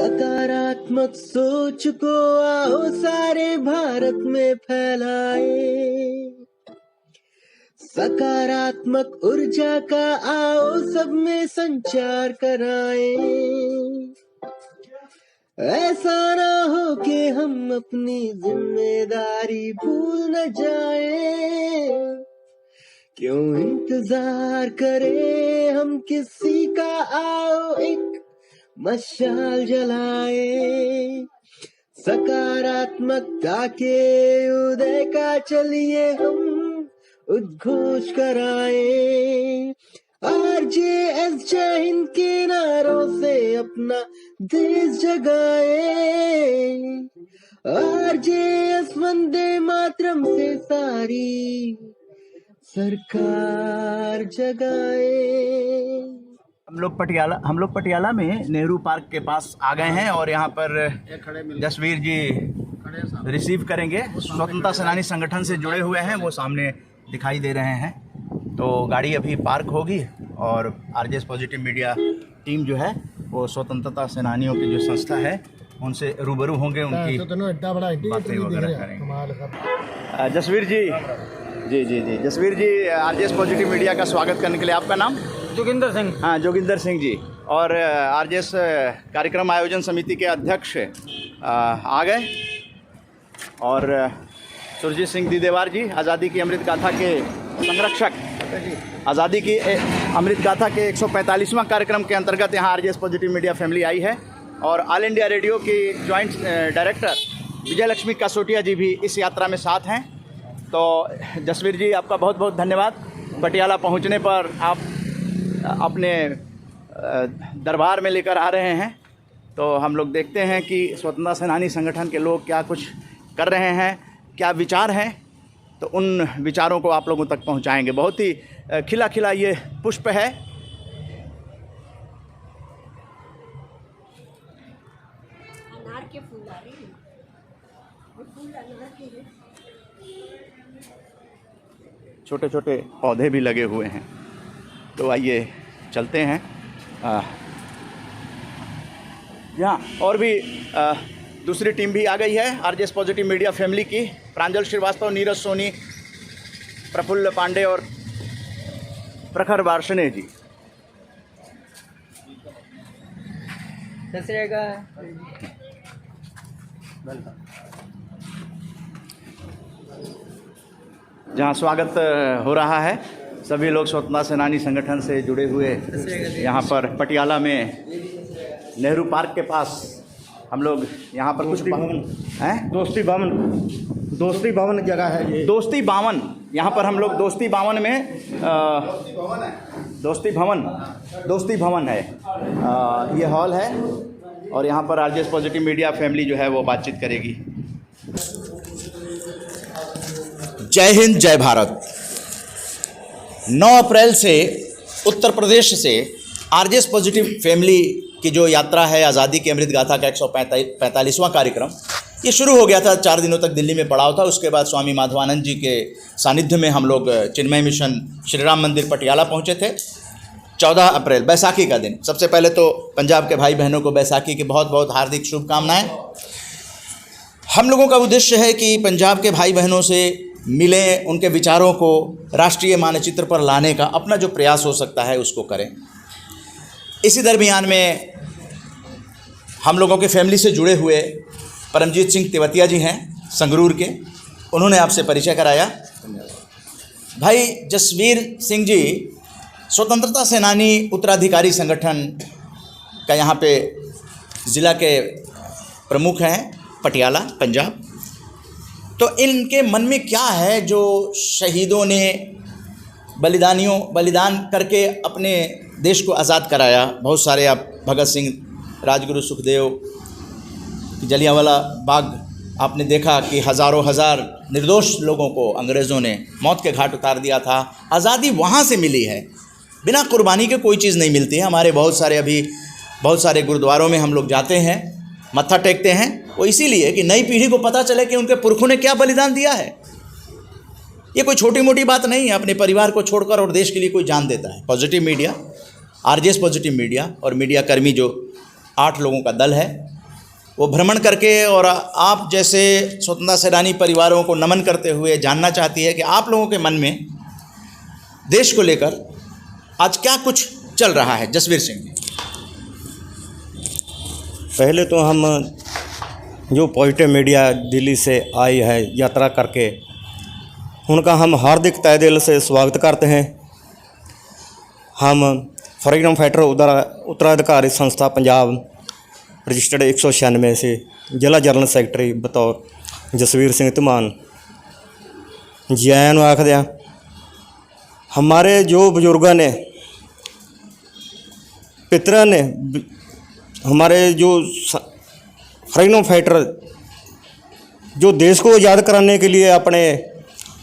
सकारात्मक सोच को आओ सारे भारत में फैलाए, सकारात्मक ऊर्जा का आओ सब में संचार कराए। ऐसा ना हो कि हम अपनी जिम्मेदारी भूल न जाए, क्यों इंतजार करें हम किसी का, आओ एक मशाल जलाए। सकारात्मकता के उदय का चलिए हम उद्घोष कराए। RJS जय हिंद के नारों से अपना देश जगाए, RJS वंदे मातरम से सारी सरकार जगाए। हम लोग पटियाला में नेहरू पार्क के पास आ गए हैं और यहाँ पर जसवीर जी रिसीव करेंगे। स्वतंत्रता सेनानी संगठन से जुड़े हुए हैं, वो सामने दिखाई दे रहे हैं। तो गाड़ी अभी पार्क होगी और RJS पॉजिटिव मीडिया टीम जो है वो स्वतंत्रता सेनानियों की जो संस्था है उनसे रूबरू होंगे, उनकी बातें वगैरह करेंगे। जसवीर जी जी जसवीर जी, RJS पॉजिटिव मीडिया का स्वागत करने के लिए आपका नाम? जोगिंदर सिंह। हाँ, जोगिंदर सिंह जी। और RJS कार्यक्रम आयोजन समिति के अध्यक्ष आ गए, और सुरजीत सिंह दीदेवार जी, आज़ादी की अमृत गाथा के संरक्षक, आज़ादी की अमृत गाथा के 145वां कार्यक्रम के अंतर्गत यहाँ RJS positive media family I है, और ऑल इंडिया रेडियो की जॉइंट डायरेक्टर विजय लक्ष्मी कासोटिया जी भी इस यात्रा में साथ हैं। तो जसवीर जी, आपका बहुत बहुत धन्यवाद। पटियाला पहुँचने पर आप अपने दरबार में लेकर आ रहे हैं, तो हम लोग देखते हैं कि स्वतंत्रता सेनानी संगठन के लोग क्या कुछ कर रहे हैं, क्या विचार हैं, तो उन विचारों को आप लोगों तक पहुंचाएंगे। बहुत ही खिला खिला ये पुष्प है। अनार के फूल आ रहे हैं, फूल अनार के हैं। छोटे छोटे पौधे भी लगे हुए हैं। तो आइए चलते हैं। यहाँ और भी दूसरी टीम भी आ गई है RJS पॉजिटिव मीडिया फैमिली की। प्रांजल श्रीवास्तव, नीरज सोनी, प्रफुल्ल पांडे और प्रखर वार्षणे जी। जहाँ स्वागत हो रहा है, सभी लोग स्वतंत्रता सेनानी संगठन से जुड़े हुए यहाँ पर पटियाला में नेहरू पार्क के पास हम लोग यहाँ पर कुछ हैं। दोस्ती भवन जगह है ये, दोस्ती भवन। यहाँ पर हम लोग दोस्ती भवन में दोस्ती भवन है, ये हॉल है, और यहाँ पर RJS पॉजिटिव मीडिया फैमिली जो है वो बातचीत करेगी। जय हिंद, जय भारत। 9 अप्रैल से उत्तर प्रदेश से RJS पॉजिटिव फैमिली की जो यात्रा है, आज़ादी की अमृत गाथा का 145वां कार्यक्रम, ये शुरू हो गया था। 4 दिनों तक दिल्ली में पड़ाव था। उसके बाद स्वामी माधवानंद जी के सानिध्य में हम लोग चिन्मय मिशन श्री राम मंदिर पटियाला पहुंचे थे 14 अप्रैल, बैसाखी का दिन। सबसे पहले तो पंजाब के भाई बहनों को बैसाखी की बहुत बहुत हार्दिक शुभकामनाएं। हम लोगों का उद्देश्य है कि पंजाब के भाई बहनों से मिलें, उनके विचारों को राष्ट्रीय मानचित्र पर लाने का अपना जो प्रयास हो सकता है उसको करें। इसी दरमियान में हम लोगों के फैमिली से जुड़े हुए परमजीत सिंह तेवतिया जी हैं संगरूर के, उन्होंने आपसे परिचय कराया। भाई जसवीर सिंह जी स्वतंत्रता सेनानी उत्तराधिकारी संगठन का यहाँ पे ज़िला के प्रमुख हैं, पटियाला, पंजाब। तो इनके मन में क्या है जो शहीदों ने बलिदान करके अपने देश को आज़ाद कराया। बहुत सारे, आप भगत सिंह, राजगुरु सुखदेव, जलियांवाला बाग आपने देखा कि हज़ारों हजार निर्दोष लोगों को अंग्रेज़ों ने मौत के घाट उतार दिया था। आज़ादी वहाँ से मिली है, बिना कुर्बानी के कोई चीज़ नहीं मिलती है। हमारे बहुत सारे गुरुद्वारों में हम लोग जाते हैं, मत्था टेकते हैं, वो इसीलिए कि नई पीढ़ी को पता चले कि उनके पुरखों ने क्या बलिदान दिया है। ये कोई छोटी मोटी बात नहीं है, अपने परिवार को छोड़कर और देश के लिए कोई जान देता है। Positive media, RJS positive media और मीडिया कर्मी जो 8 लोगों का दल है। वो भ्रमण करके और आप जैसे स्वतंत्रता सेनानी परिवारों को नमन करते हुए जानना चाहती है कि आप लोगों के मन में देश को लेकर आज क्या कुछ चल रहा है। जसवीर सिंह जी। पहले तो हम जो पॉजिटिव मीडिया दिल्ली से आई है यात्रा करके, उनका हम हार्दिक तहे दिल से स्वागत करते हैं। हम फ्रीडम फाइटर उत्तराधिकारी संस्था पंजाब रजिस्टर्ड 196 से जिला जनरल सैकटरी बतौर जसवीर सिंह धीमान जी आया ਨੂੰ आखदे हैं। हमारे जो बुजुर्गों ने पितरा ने हमारे जो फ्रीडम फाइटर जो देश को आज़ाद कराने के लिए अपने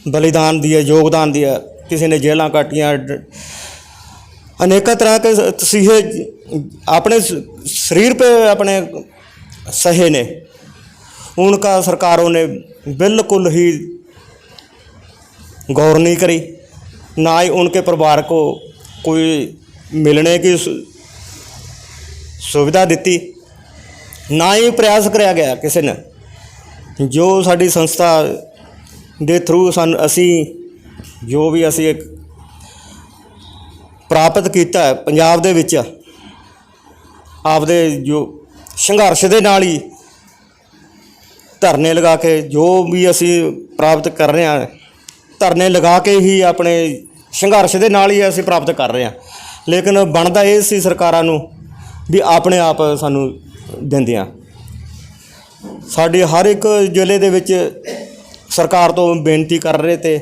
बलिदान दिए, योगदान दिया, किसी ने जेलें काटियाँ, अनेक तरह के तसीहे अपने शरीर पे अपने सहे ने, उनका सरकारों ने बिल्कुल ही गौर नहीं करी, ना ही उनके परिवार को कोई मिलने की सुविधा दी, ना ही प्रयास कराया गया किसी ने। जो साडी संस्था दे थ्रू असी जो भी असी एक प्राप्त किया है पंजाब दे विच आपदे जो संघर्ष दे नाल ही धरने लगा के जो भी असी प्राप्त कर रहे हैं, धरने लगा के ही अपने संघर्ष दे नाल ही असी प्राप्त कर रहे हैं। लेकिन बनदा ये सी सरकारां नूं भी अपने आप सानू दिंदियां। साडी हर एक जिले दे विच सरकार तो बेनती कर रहे थे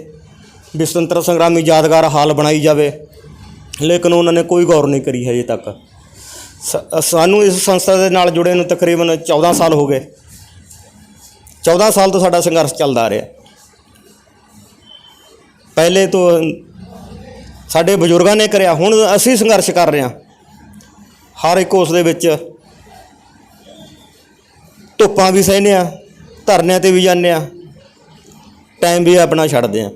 भी स्वतंत्रता संग्रामी यादगार हाल बनाई जाए, लेकिन उन्होंने कोई गौर नहीं करी है अजे तक। सानू इस संस्था के नाल जुड़े नूं तकरीबन 14 साल हो गए। 14 साल तो साडा संघर्ष चलदा आ रहा। पहले तो साडे बजुर्गों ने करया, हुण असीं संघर्ष कर रहे हैं। हर एक उस दे विच धुप्पां भी सहने आ, धरनिਆਂ ते भी जाने आ, टाइम भी अपना छड्डदे आ।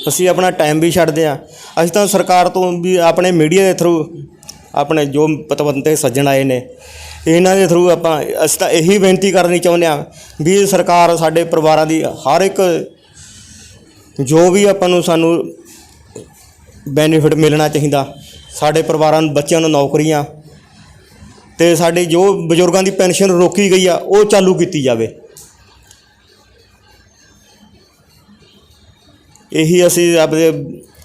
असी अपना टाइम भी छड्डदे आ। असीं तां सरकार तो भी अपने मीडिया के थ्रू अपने जो पतवंते सज्जण आए ने इन्हां दे थ्रू आपां असीं तां यही बेनती करनी चाहुंदे आ भी सरकार साडे परिवारां दी हर एक जो भी आपां नूं सानू बेनीफिट मिलना चाहिदा। साडे परिवारां नूं बच्चिआं नूं नौकरियां ते साडे जो बजुर्गां दी पेनशन रोकी गई आ वो चालू कीती जावे। यही असी अपने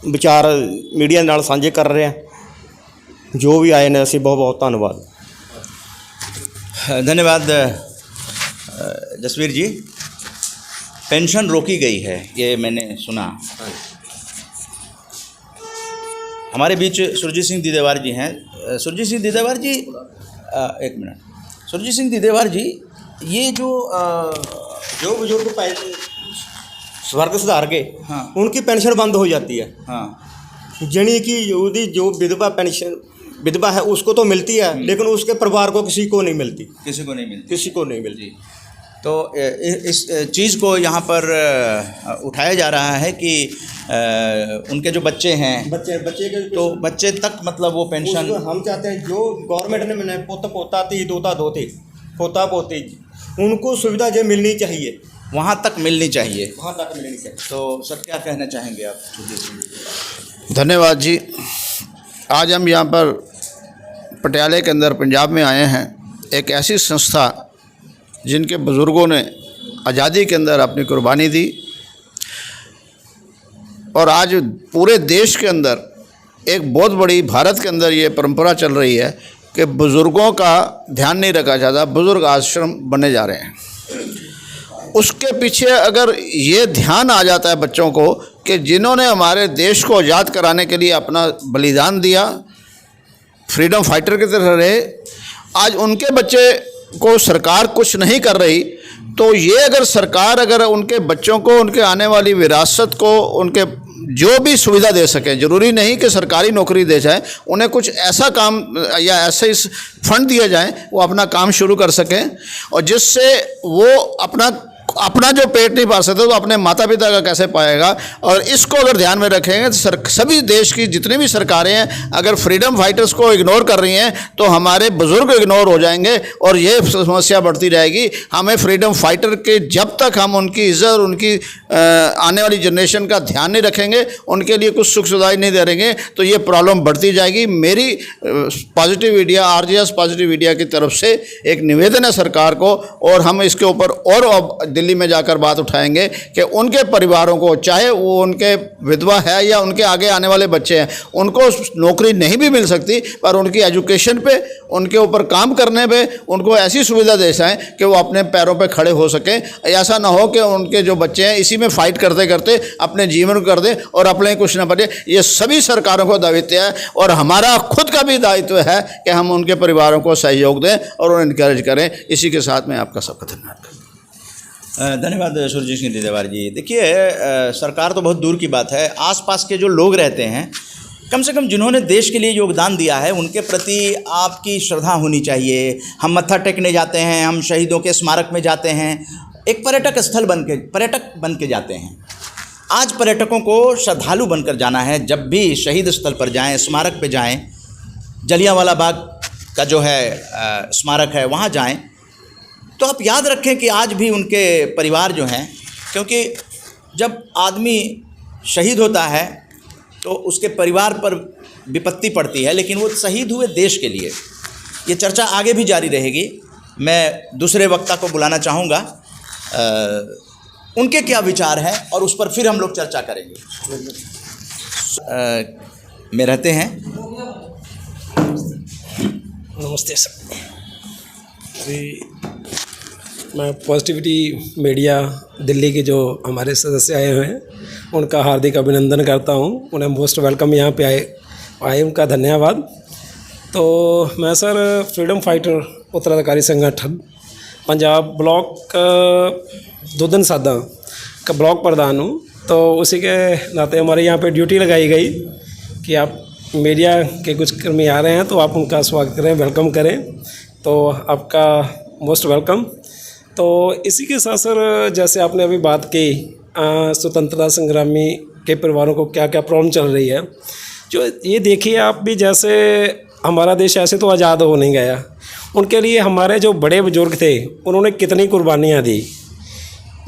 विचार मीडिया नाल साझे कर रहे हैं। जो भी आए ने असी बहुत बहुत धन्यवाद। धन्यवाद जसवीर जी। पेंशन रोकी गई है ये मैंने सुना। हमारे बीच सुरजीत सिंह दीदेवार जी हैं। सुरजीत सिंह दीदेवार जी, एक मिनट। सुरजीत सिंह दीदेवार जी, ये जो बुजुर्ग स्वर्ग सुधार के, हाँ, उनकी पेंशन बंद हो जाती है, हाँ, यानी कि उसकी जो विधवा पेंशन विधवा है उसको तो मिलती है, लेकिन उसके परिवार को किसी को नहीं मिलती। किसी को नहीं मिलती। किसी को नहीं मिलती। तो इस चीज़ को यहाँ पर उठाया जा रहा है कि उनके जो बच्चे हैं, बच्चे के तो बच्चे तक मतलब वो पेंशन हम चाहते हैं। जो गवर्नमेंट ने मैंने पोता पोता थी, दोता दोती, पोता पोती, उनको सुविधा जो मिलनी चाहिए वहाँ तक मिलनी चाहिए, वहाँ तक मिलनी चाहिए। तो सर क्या कहना चाहेंगे आप? धन्यवाद जी। आज हम यहाँ पर पटियाले के अंदर पंजाब में आए हैं। एक ऐसी संस्था जिनके बुज़ुर्गों ने आज़ादी के अंदर अपनी कुर्बानी दी और आज पूरे देश के अंदर एक बहुत बड़ी भारत के अंदर ये परंपरा चल रही है कि बुज़ुर्गों का ध्यान नहीं रखा जाता, बुज़ुर्ग आश्रम बने जा रहे हैं। उसके पीछे अगर ये ध्यान आ जाता है बच्चों को कि जिन्होंने हमारे देश को आज़ाद कराने के लिए अपना बलिदान दिया, फ्रीडम फाइटर की तरह रहे, आज उनके बच्चे को सरकार कुछ नहीं कर रही, तो ये अगर सरकार अगर उनके बच्चों को, उनके आने वाली विरासत को, उनके जो भी सुविधा दे सकें, जरूरी नहीं कि सरकारी नौकरी दे जाए, उन्हें कुछ ऐसा काम या ऐसे इस फंड दिया जाए वो अपना काम शुरू कर सकें, और जिससे वो अपना जो पेट नहीं पाल सकते तो अपने माता पिता का कैसे पाएगा। और इसको अगर ध्यान में रखेंगे तो सभी देश की जितनी भी सरकारें हैं अगर फ्रीडम फाइटर्स को इग्नोर कर रही हैं तो हमारे बुजुर्ग इग्नोर हो जाएंगे और ये समस्या बढ़ती रहेगी। हमें फ्रीडम फाइटर के जब तक हम उनकी इज्जत, उनकी आने वाली जनरेशन का ध्यान नहीं रखेंगे, उनके लिए कुछ सुख सुविधाएं नहीं दे देंगे, तो ये प्रॉब्लम बढ़ती जाएगी। मेरी positive India, RJS positive India की तरफ से एक निवेदन है सरकार को, और हम इसके ऊपर और दिल्ली में जाकर बात उठाएंगे कि उनके परिवारों को, चाहे वो उनके विधवा है या उनके आगे आने वाले बच्चे हैं, उनको नौकरी नहीं भी मिल सकती पर उनकी एजुकेशन पे, उनके ऊपर काम करने पे उनको ऐसी सुविधा दे जाएं कि वो अपने पैरों पे खड़े हो सकें। ऐसा ना हो कि उनके जो बच्चे हैं इसी में फाइट करते करते अपने जीवन को कर दें और अपने कुछ ना बचे। ये सभी सरकारों को दायित्व है और हमारा खुद का भी दायित्व है कि हम उनके परिवारों को सहयोग दें और उन्हें इनकरेज करें। इसी के साथ मैं आपका सबका धन्यवाद करता हूँ। धन्यवाद सुरजीत सिंह दीदेवार जी। देखिए, सरकार तो बहुत दूर की बात है, आसपास के जो लोग रहते हैं, कम से कम जिन्होंने देश के लिए योगदान दिया है उनके प्रति आपकी श्रद्धा होनी चाहिए। हम मत्था टेकने जाते हैं, हम शहीदों के स्मारक में जाते हैं, एक पर्यटक बन के जाते हैं। आज पर्यटकों को श्रद्धालु बनकर जाना है। जब भी शहीद स्थल पर जाएं, स्मारक पे जाएं, जलियांवाला बाग का जो है स्मारक है वहाँ जाएं, तो आप याद रखें कि आज भी उनके परिवार जो हैं, क्योंकि जब आदमी शहीद होता है तो उसके परिवार पर विपत्ति पड़ती है, लेकिन वो शहीद हुए देश के लिए। ये चर्चा आगे भी जारी रहेगी। मैं दूसरे वक्ता को बुलाना चाहूँगा, उनके क्या विचार हैं और उस पर फिर हम लोग चर्चा करेंगे। में रहते हैं। नमस्ते सर। अभी मैं पॉजिटिविटी मीडिया दिल्ली के जो हमारे सदस्य आए हुए हैं उनका हार्दिक अभिनंदन करता हूं। उन्हें मोस्ट वेलकम यहाँ पे आए उनका धन्यवाद। तो मैं सर फ्रीडम फाइटर उत्तराधिकारी संगठन पंजाब ब्लॉक दुधन सादा का ब्लॉक प्रधान हूँ। तो उसी के नाते हमारे यहाँ पे ड्यूटी लगाई गई कि आप मीडिया के कुछ कर्मी आ रहे हैं तो आप उनका स्वागत करें, वेलकम करें। तो आपका मोस्ट वेलकम। तो इसी के साथ सर, जैसे आपने अभी बात की स्वतंत्रता संग्रामी के परिवारों को क्या क्या प्रॉब्लम चल रही है, जो ये देखिए आप भी, जैसे हमारा देश ऐसे तो आज़ाद हो नहीं गया, उनके लिए हमारे जो बड़े बुजुर्ग थे उन्होंने कितनी कुर्बानियाँ दी,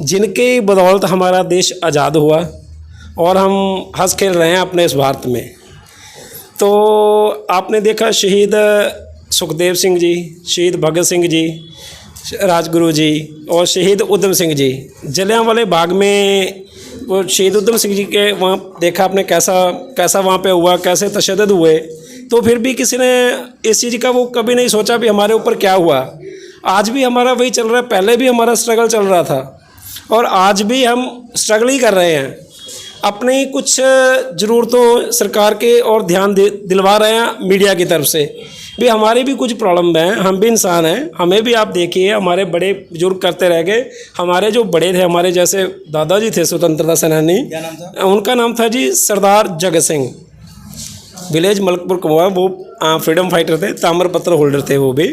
जिनके बदौलत हमारा देश आज़ाद हुआ और हम हंस खेल रहे हैं अपने इस भारत में। तो आपने देखा शहीद सुखदेव सिंह जी, शहीद भगत सिंह जी, राजगुरु जी और शहीद उधम सिंह जी, जलियांवाले बाग में वो शहीद उधम सिंह जी के वहाँ देखा आपने कैसा वहाँ पे हुआ, कैसे तशद्दुद हुए। तो फिर भी किसी ने इस चीज़ का वो कभी नहीं सोचा भी हमारे ऊपर क्या हुआ। आज भी हमारा वही चल रहा है, पहले भी हमारा स्ट्रगल चल रहा था और आज भी हम स्ट्रगल ही कर रहे हैं। अपनी कुछ ज़रूरतों सरकार के और ध्यान दिलवा रहे हैं मीडिया की तरफ से भी। हमारी भी कुछ प्रॉब्लम हैं, हम भी इंसान हैं, हमें भी आप देखिए हमारे बड़े बुजुर्ग करते रह गए। हमारे जो बड़े थे, हमारे जैसे दादाजी थे स्वतंत्रता सेनानी, क्या नाम था? उनका नाम था जी सरदार जगत सिंह, विलेज मलकपुर कुआ। वो फ्रीडम फाइटर थे, ताम्रपत्र होल्डर थे वो भी।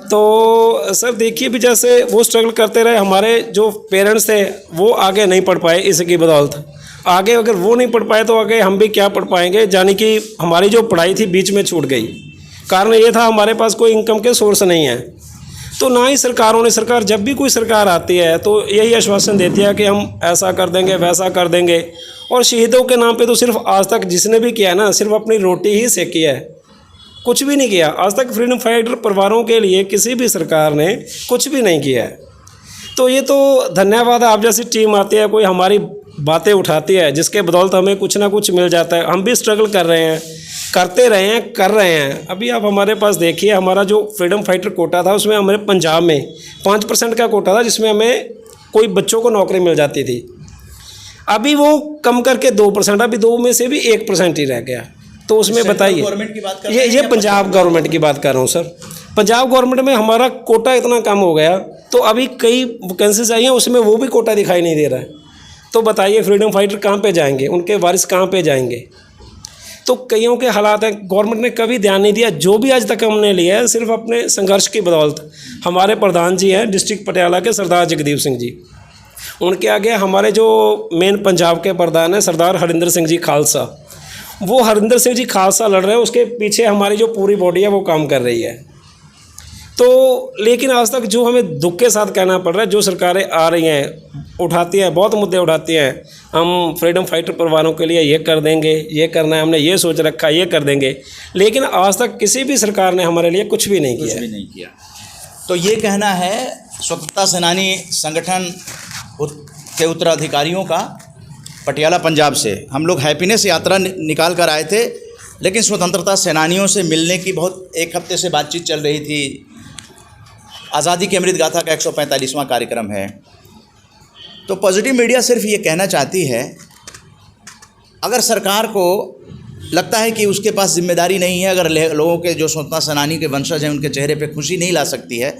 तो सर देखिए भी जैसे वो स्ट्रगल करते रहे, हमारे जो पेरेंट्स थे वो आगे नहीं पढ़ पाए इसकी बदौलत। आगे अगर वो नहीं पढ़ पाए तो आगे हम भी क्या पढ़ पाएंगे, यानी कि हमारी जो पढ़ाई थी बीच में छूट गई। कारण ये था हमारे पास कोई इनकम के सोर्स नहीं है। तो ना ही सरकार जब भी कोई सरकार आती है तो यही आश्वासन देती है कि हम ऐसा कर देंगे, वैसा कर देंगे। और शहीदों के नाम पे तो सिर्फ आज तक जिसने भी किया ना, सिर्फ अपनी रोटी ही सेकी है, कुछ भी नहीं किया। आज तक फ्रीडम फाइटर परिवारों के लिए किसी भी सरकार ने कुछ भी नहीं किया है। तो ये तो धन्यवाद है, आप जैसी टीम आती है, कोई हमारी बातें उठाती है, जिसके बदौलत हमें कुछ ना कुछ मिल जाता है। हम भी स्ट्रगल कर रहे हैं, करते रहे हैं, कर रहे हैं। अभी आप हमारे पास देखिए, हमारा जो फ्रीडम फाइटर कोटा था उसमें हमारे पंजाब में 5% का कोटा था, जिसमें हमें कोई बच्चों को नौकरी मिल जाती थी। अभी वो कम करके 2%, अभी 2 में से भी 1% ही रह गया। तो उसमें बताइए, गवर्नमेंट की बात कर रहे हैं ये पंजाब गवर्नमेंट की बात कर रहा हूँ सर। पंजाब गवर्नमेंट में हमारा कोटा इतना कम हो गया, तो अभी कई वैकेंसीज आई हैं उसमें वो भी कोटा दिखाई नहीं दे रहा है। तो बताइए फ्रीडम फाइटर कहाँ पे जाएंगे, उनके वारिस कहाँ पे जाएंगे। तो कईयों के हालात हैं, गवर्नमेंट ने कभी ध्यान नहीं दिया। जो भी आज तक हमने लिया है सिर्फ अपने संघर्ष की बदौलत। हमारे प्रधान जी हैं डिस्ट्रिक्ट पटियाला के सरदार जगदीप सिंह जी, उनके आगे हमारे जो मेन पंजाब के प्रधान हैं सरदार हरिंदर सिंह जी खालसा, वो हरिंदर सिंह जी खालसा लड़ रहे हैं, उसके पीछे हमारी जो पूरी बॉडी है वो काम कर रही है। तो लेकिन आज तक जो हमें दुख के साथ कहना पड़ रहा है, जो सरकारें आ रही हैं उठाती हैं, बहुत मुद्दे उठाती हैं, हम फ्रीडम फाइटर परिवारों के लिए ये कर देंगे, ये करना है, हमने ये सोच रखा है, ये कर देंगे, लेकिन आज तक किसी भी सरकार ने हमारे लिए कुछ भी नहीं किया। कुछ भी नहीं किया। तो ये कहना है स्वतंत्रता सेनानी संगठन के उत्तराधिकारियों का पटियाला पंजाब से। हम लोग हैप्पीनेस यात्रा निकाल कर आए थे, लेकिन स्वतंत्रता सेनानियों से मिलने की बहुत एक हफ्ते से बातचीत चल रही थी। आज़ादी की अमृत गाथा का 145वां कार्यक्रम है। तो पॉजिटिव मीडिया सिर्फ ये कहना चाहती है, अगर सरकार को लगता है कि उसके पास जिम्मेदारी नहीं है, अगर लोगों के जो स्वतंत्रता सेनानी के वंशज हैं उनके चेहरे पे खुशी नहीं ला सकती है,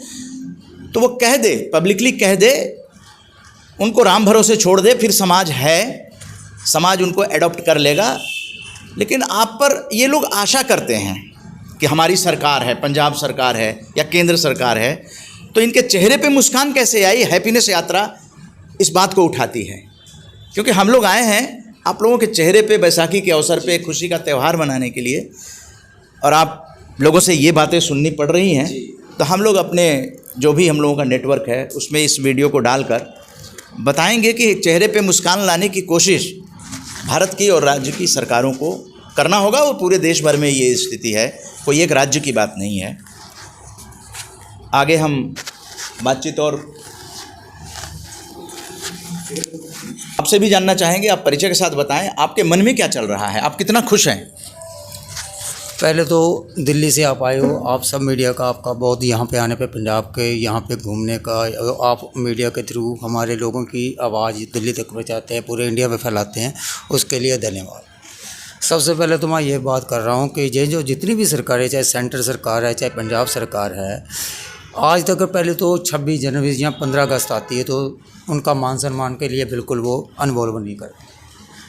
तो वो कह दे, पब्लिकली कह दे, उनको राम भरोसे छोड़ दे, फिर समाज है, समाज उनको एडॉप्ट कर लेगा। लेकिन आप पर ये लोग आशा करते हैं कि हमारी सरकार है, पंजाब सरकार है या केंद्र सरकार है, तो इनके चेहरे पे मुस्कान कैसे आई। हैप्पीनेस यात्रा इस बात को उठाती है, क्योंकि हम लोग आए हैं आप लोगों के चेहरे पे बैसाखी के अवसर पे खुशी का त्यौहार मनाने के लिए, और आप लोगों से ये बातें सुननी पड़ रही हैं। तो हम लोग अपने जो भी हम लोगों का नेटवर्क है उसमें इस वीडियो को डालकर बताएंगे कि चेहरे पे मुस्कान लाने की कोशिश भारत की और राज्य की सरकारों को करना होगा। और पूरे देश भर में ये स्थिति है, कोई एक राज्य की बात नहीं है। आगे हम बातचीत और आपसे भी जानना चाहेंगे। आप परिचय के साथ बताएं, आपके मन में क्या चल रहा है, आप कितना खुश हैं। पहले तो दिल्ली से आप आए हो, आप सब मीडिया का आपका बहुत यहाँ पे आने पे, पंजाब के यहाँ पे घूमने का, आप मीडिया के थ्रू हमारे लोगों की आवाज़ दिल्ली तक पहुँचाते हैं, पूरे इंडिया में फैलाते हैं, उसके लिए धन्यवाद। सबसे पहले तो मैं ये बात कर रहा हूँ कि ये जो जितनी भी सरकारें, चाहे सेंटर सरकार है, चाहे पंजाब सरकार है, आज तक पहले तो 26 जनवरी या 15 अगस्त आती है तो उनका मान सम्मान के लिए बिल्कुल वो अनबोल नहीं करते,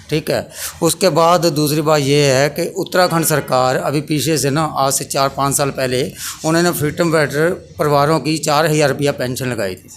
ठीक है। उसके बाद दूसरी बात ये है कि उत्तराखंड सरकार अभी पीछे से ना, आज से 4-5 साल पहले उन्होंने फ्रीडम फाइटर परिवारों की 4000 रुपया पेंशन लगाई थी।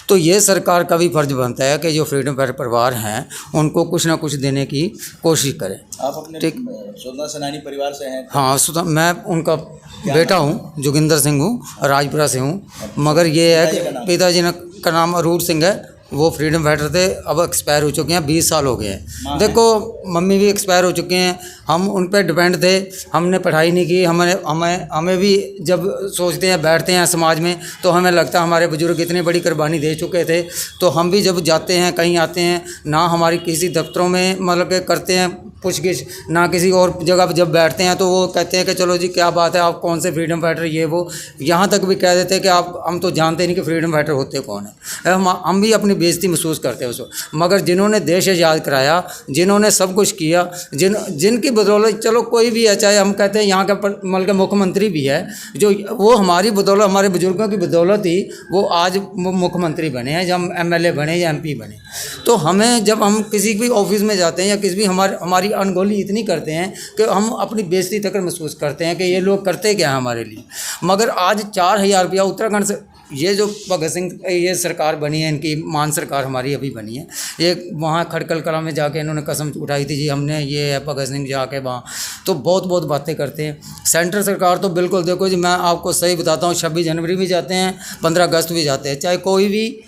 तो ये सरकार का भी फर्ज बनता है कि जो फ्रीडम फाइटर परिवार हैं उनको कुछ ना कुछ देने की कोशिश करें। आप अपने स्वतंत्रता सेनानी परिवार से हैं? हाँ, मैं उनका बेटा हूँ, जोगिंदर सिंह हूँ, राजपुरा से हूँ। मगर ये है कि पिताजी का नाम अरूर सिंह है, वो फ्रीडम फाइटर थे, अब एक्सपायर हो चुके हैं, 20 साल हो गए हैं। देखो मम्मी भी एक्सपायर हो चुके हैं, हम उन पर डिपेंड थे, हमने पढ़ाई नहीं की। हमें भी जब सोचते हैं, बैठते हैं समाज में, तो हमें लगता है हमारे बुजुर्ग इतनी बड़ी कुर्बानी दे चुके थे, तो हम भी जब जाते हैं कहीं आते हैं ना, हमारी किसी दफ्तरों में मतलब कि करते हैं पूछगिछ, ना किसी और जगह पर जब बैठते हैं तो वो कहते हैं कि चलो जी क्या बात है, आप कौन से फ्रीडम फाइटर, ये वो, यहाँ तक भी कह देते हैं कि हम तो जानते नहीं कि फ्रीडम फाइटर होते कौन है। हम भी अपनी बेइज्जती महसूस करते हैं उसको। मगर जिन्होंने देश आज़ाद कराया, जिन्होंने सब कुछ किया, जिनकी बदौलत, चलो कोई भी है, चाहे हम कहते हैं यहाँ का मतलब मुख्यमंत्री भी है, जो वो हमारी बदौलत, हमारे बुजुर्गों की बदौलत ही वो आज मुख्यमंत्री बने हैं, जब MLA बने या MP बने। तो हमें जब हम किसी भी ऑफिस में जाते हैं या किसी भी हमारी अनगोली इतनी करते हैं कि हम अपनी बेइज्जती तक महसूस करते हैं कि ये लोग करते क्या हैं हमारे लिए। मगर आज 4000 रुपया उत्तराखंड से, ये जो भगत सिंह ये सरकार बनी है, इनकी मान सरकार हमारी अभी बनी है, ये वहाँ खड़कल कला में जाके इन्होंने कसम उठाई थी जी हमने ये है, भगत सिंह जाके वहाँ तो बहुत बातें करते हैं। सेंटर सरकार तो बिल्कुल, देखो जी मैं आपको सही बताता हूँ, 26 जनवरी भी जाते हैं, 15 अगस्त भी जाते हैं, चाहे कोई भी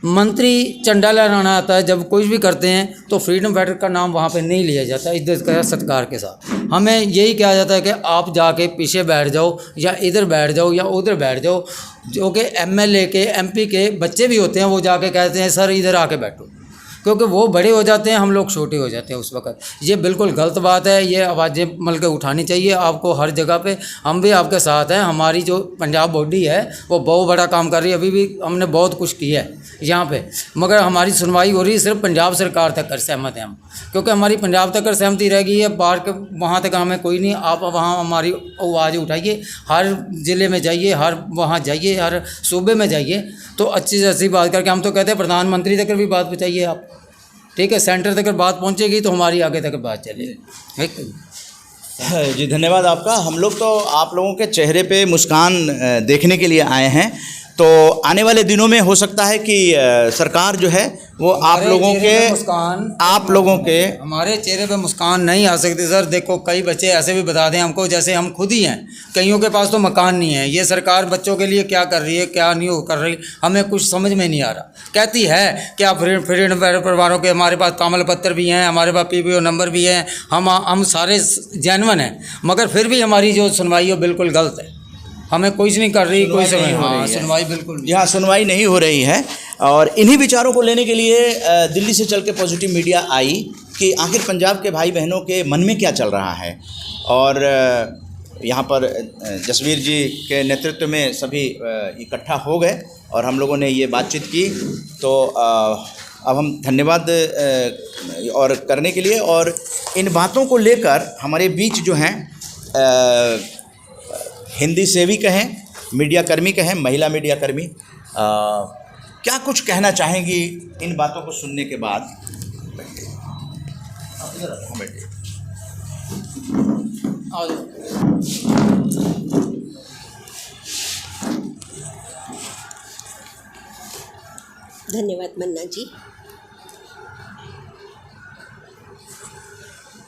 मंत्री झंडा लहराना आता है, जब कुछ भी करते हैं तो फ्रीडम फाइटर का नाम वहाँ पे नहीं लिया जाता, इज्जत का सत्कार के साथ। हमें यही कहा जाता है कि आप जाके पीछे बैठ जाओ या इधर बैठ जाओ या उधर बैठ जाओ। जो कि MLA के MP के बच्चे भी होते हैं, वो जाके कहते हैं सर इधर आके बैठो, क्योंकि वो बड़े हो जाते हैं, हम लोग छोटे हो जाते हैं उस वक्त। ये बिल्कुल गलत बात है, ये आवाज़ें मिल के उठानी चाहिए आपको हर जगह पे। हम भी आपके साथ हैं, हमारी जो पंजाब बॉडी है वो बहुत बड़ा काम कर रही है, अभी भी हमने बहुत कुछ किया है यहाँ पे, मगर हमारी सुनवाई हो रही है सिर्फ पंजाब सरकार तक कर सहमत हैं हम, क्योंकि हमारी पंजाब तक कर सहमति रह गई है, बाहर के वहाँ तक हमें कोई नहीं। आप वहाँ हमारी आवाज़ उठाइए, हर ज़िले में जाइए, हर वहाँ जाइए, हर सूबे में जाइए, तो अच्छी से अच्छी बात करके, हम तो कहते हैं प्रधानमंत्री तक भी बात पहुँचाइए आप। ठीक है, सेंटर तक बात पहुंचेगी तो हमारी आगे तक बात चलेगी। ठीक है जी, धन्यवाद आपका। हम लोग तो आप लोगों के चेहरे पे मुस्कान देखने के लिए आए हैं, तो आने वाले दिनों में हो सकता है कि सरकार जो है वो आप लोगों के हमारे चेहरे पे मुस्कान नहीं आ सकती सर। देखो कई बच्चे ऐसे भी बता दें हमको जैसे हम खुद ही हैं, कईयों के पास तो मकान नहीं है। ये सरकार बच्चों के लिए क्या कर रही है, क्या नहीं कर रही, हमें कुछ समझ में नहीं आ रहा। कहती है कि आप फ्रीडम परिवारों के, हमारे पास तामल पत्र भी हैं, हमारे पास PBO नंबर भी है, हम सारे जेन्युइन हैं, मगर फिर भी हमारी जो सुनवाई है बिल्कुल गलत है। हमें कुछ नहीं कर रही, कोई सुनवाई बिल्कुल यहाँ सुनवाई नहीं हो रही है। और इन्हीं विचारों को लेने के लिए दिल्ली से चल के पॉजिटिव मीडिया आई कि आखिर पंजाब के भाई बहनों के मन में क्या चल रहा है। और यहाँ पर जसवीर जी के नेतृत्व में सभी इकट्ठा हो गए और हम लोगों ने ये बातचीत की। तो अब हम धन्यवाद और करने के लिए, और इन बातों को लेकर हमारे बीच जो हैं हिंदी सेवी कहें, मीडिया कर्मी कहें, महिला मीडिया कर्मी, क्या कुछ कहना चाहेंगी इन बातों को सुनने के बाद? धन्यवाद मन्ना जी।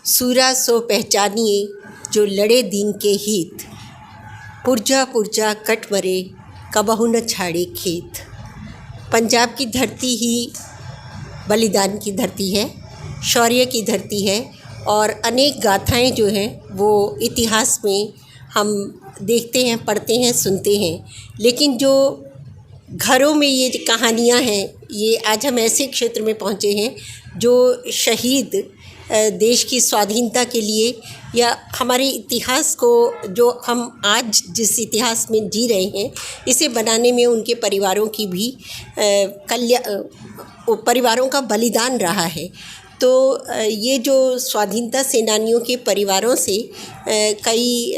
सूरा सो पहचानिए जो लड़े दीन के हित, पुरजा पुरजा कट मरे कबहू न छाड़े खेत। पंजाब की धरती ही बलिदान की धरती है, शौर्य की धरती है, और अनेक गाथाएं जो हैं वो इतिहास में हम देखते हैं, पढ़ते हैं, सुनते हैं। लेकिन जो घरों में ये कहानियां हैं, ये आज हम ऐसे क्षेत्र में पहुंचे हैं जो शहीद देश की स्वाधीनता के लिए या हमारे इतिहास को, जो हम आज जिस इतिहास में जी रहे हैं, इसे बनाने में उनके परिवारों की भी परिवारों का बलिदान रहा है। तो ये जो स्वाधीनता सेनानियों के परिवारों से कई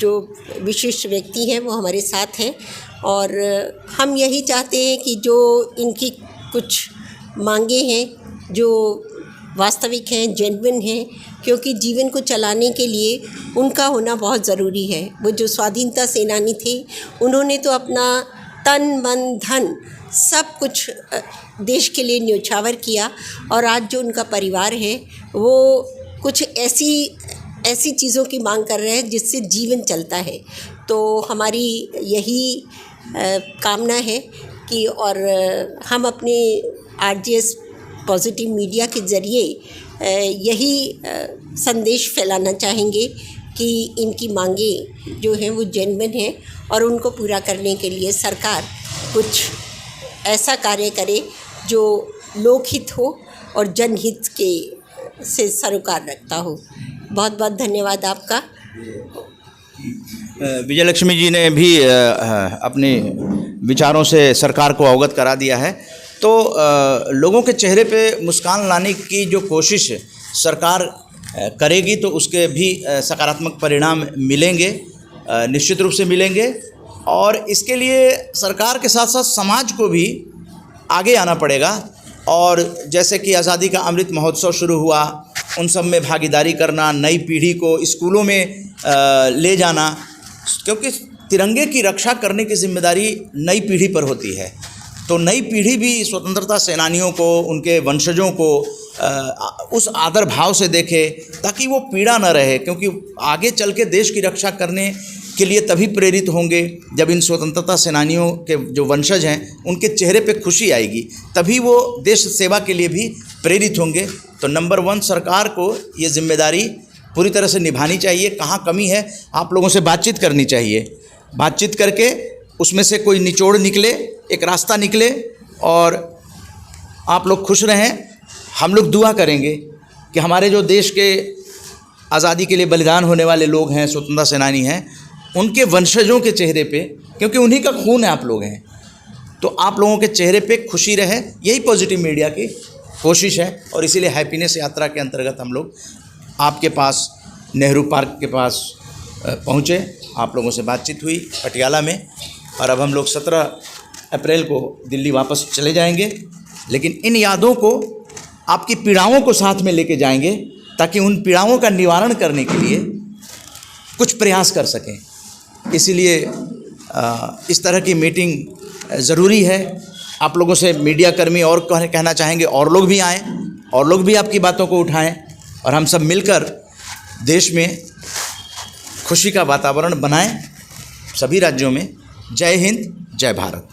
जो विशिष्ट व्यक्ति हैं वो हमारे साथ हैं, और हम यही चाहते हैं कि जो इनकी कुछ मांगे हैं जो वास्तविक हैं, जेन्युइन हैं, क्योंकि जीवन को चलाने के लिए उनका होना बहुत ज़रूरी है। वो जो स्वाधीनता सेनानी थे, उन्होंने तो अपना तन मन धन सब कुछ देश के लिए न्योछावर किया, और आज जो उनका परिवार है वो कुछ ऐसी चीज़ों की मांग कर रहे हैं जिससे जीवन चलता है। तो हमारी यही कामना है कि, और हम अपने RGS पॉजिटिव मीडिया के ज़रिए यही संदेश फैलाना चाहेंगे कि इनकी मांगे जो हैं वो जेन्युइन हैं, और उनको पूरा करने के लिए सरकार कुछ ऐसा कार्य करे जो लोकहित हो और जनहित के से सरोकार रखता हो। बहुत बहुत धन्यवाद आपका। विजयलक्ष्मी जी ने भी अपने विचारों से सरकार को अवगत करा दिया है। तो लोगों के चेहरे पे मुस्कान लाने की जो कोशिश सरकार करेगी तो उसके भी सकारात्मक परिणाम मिलेंगे, निश्चित रूप से मिलेंगे। और इसके लिए सरकार के साथ साथ समाज को भी आगे आना पड़ेगा। और जैसे कि आज़ादी का अमृत महोत्सव शुरू हुआ, उन सब में भागीदारी करना, नई पीढ़ी को स्कूलों में ले जाना, क्योंकि तिरंगे की रक्षा करने की जिम्मेदारी नई पीढ़ी पर होती है। तो नई पीढ़ी भी स्वतंत्रता सेनानियों को, उनके वंशजों को उस आदर भाव से देखे ताकि वो पीड़ा न रहे, क्योंकि आगे चल के देश की रक्षा करने के लिए तभी प्रेरित होंगे जब इन स्वतंत्रता सेनानियों के जो वंशज हैं उनके चेहरे पे खुशी आएगी, तभी वो देश सेवा के लिए भी प्रेरित होंगे। तो नंबर 1 सरकार को ये जिम्मेदारी पूरी तरह से निभानी चाहिए। कहाँ कमी है आप लोगों से बातचीत करनी चाहिए, बातचीत करके उसमें से कोई निचोड़ निकले, एक रास्ता निकले, और आप लोग खुश रहें। हम लोग दुआ करेंगे कि हमारे जो देश के आज़ादी के लिए बलिदान होने वाले लोग हैं, स्वतंत्रता सेनानी हैं, उनके वंशजों के चेहरे पे, क्योंकि उन्हीं का खून है आप लोग हैं, तो आप लोगों के चेहरे पे खुशी रहे, यही पॉजिटिव मीडिया की कोशिश है। और इसीलिए हैप्पीनेस यात्रा के अंतर्गत हम लोग आपके पास नेहरू पार्क के पास पहुँचे, आप लोगों से बातचीत हुई पटियाला में, और अब हम लोग 17 अप्रैल को दिल्ली वापस चले जाएंगे। लेकिन इन यादों को आपकी पीड़ाओं को साथ में लेके जाएंगे ताकि उन पीड़ाओं का निवारण करने के लिए कुछ प्रयास कर सकें। इसीलिए इस तरह की मीटिंग ज़रूरी है। आप लोगों से मीडिया कर्मी और कहना चाहेंगे और लोग भी आएँ, और लोग भी आपकी बातों को उठाएं, और हम सब मिलकर देश में खुशी का वातावरण बनाएं सभी राज्यों में। जय हिंद, जय भारत।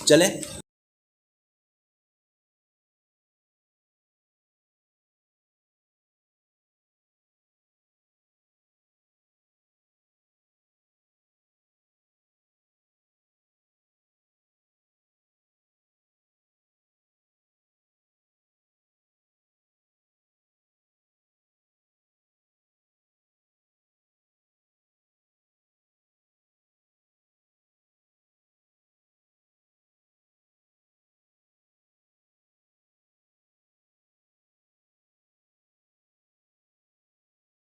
चलें।